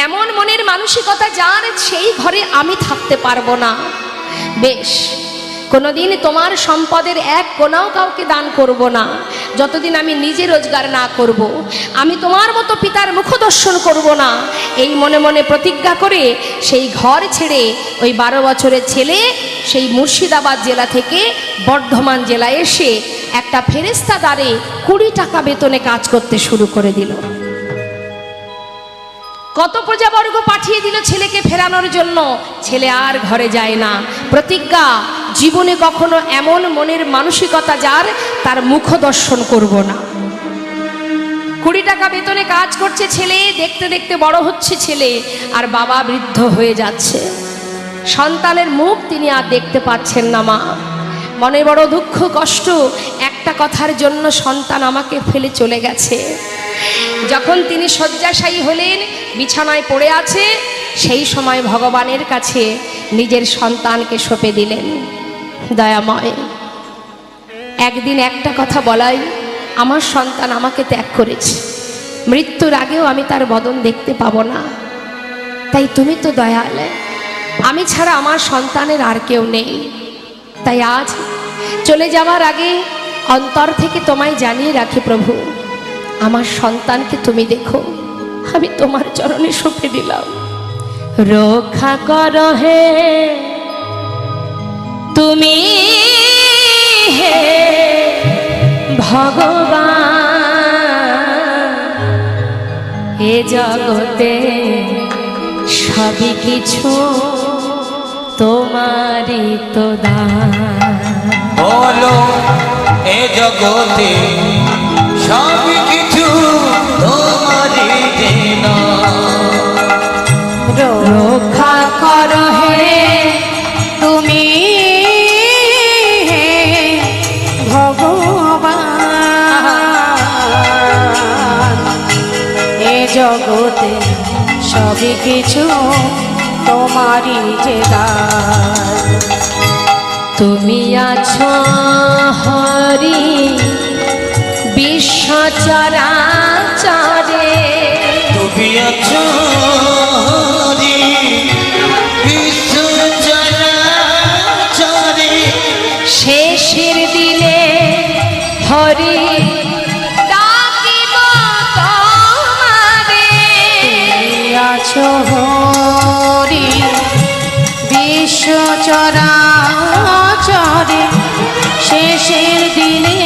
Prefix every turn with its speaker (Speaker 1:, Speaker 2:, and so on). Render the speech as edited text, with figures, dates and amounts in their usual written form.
Speaker 1: এমন মনের মানসিকতা যার, সেই ঘরে আমি থাকতে পারবো না। বেশ, কোনোদিন তোমার সম্পদের এক কোনাও কাউকে দান করব না, যতদিন আমি নিজে রোজগার না করব। আমি তোমার মতো পিতার মুখ দর্শন করব না, এই মনে মনে প্রতিজ্ঞা করে সেই ঘর ছেড়ে ওই 12 বছরের ছেলে সেই মুর্শিদাবাদ জেলা থেকে বর্ধমান জেলায় এসে একটা ফেরেস্তাদারে 20 টাকা বেতনে কাজ করতে শুরু করে দিল। কত প্রজাবর্গ পাঠিয়ে দিল ছেলেকে ফেরানোর জন্য, ছেলে আর ঘরে যায় না। প্রতিজ্ঞা, জীবনে কখনো এমন মনের মানসিকতা যার, তার মুখ দর্শন করব না। 20 টাকা বেতনে কাজ করছে ছেলে, দেখতে দেখতে বড় হচ্ছে ছেলে, আর বাবা বৃদ্ধ হয়ে যাচ্ছে। সন্তানের মুখ তিনি আর দেখতে পাচ্ছেন না। মা মনে বড় দুঃখ কষ্ট, একটা কথার জন্য সন্তান আমাকে ফেলে চলে গেছে। যখন তিনি শয্যাশায়ী হলেন, বিছানায় পড়ে আছে, সেই সময় ভগবানের কাছে নিজের সন্তানকে সঁপে দিলেন। দয়াময়, একদিন একটা কথা বলাই, আমার সন্তান আমাকে ত্যাগ করেছে, মৃত্যুর আগেও আমি তার বদন দেখতে পাবো না, তাই তুমি তো দয়াল, আমি ছাড়া আমার সন্তানের আর কেউ নেই। তাই আজ চলে যাওয়ার আগে অন্তর থেকে তোমায় জানিয়ে রাখি প্রভু, আমার সন্তানকে তুমি দেখো, আমি তোমার চরণে সঁপে দিলাম। রক্ষা করো হে তুমি হে ভগবান, এ জগতে সবই কিছু তোমারই তো দান।
Speaker 2: বলো এ জগতে সবই কিছু তোমারই দেনা।
Speaker 1: রক্ষা করো হে তুমি হে ভগবান, এ জগতে সবই কিছু তোমারই যে দান। তুমি আছো হরি বিশ্ব চরাচরে,
Speaker 2: তুমি আছো হরি বিশ্ব চরাচরে,
Speaker 1: শেষের দিনে হরি ডাকিব তোমারে। তুমি আছো হরি বিশ্ব চরাচরে, শেষের দিনে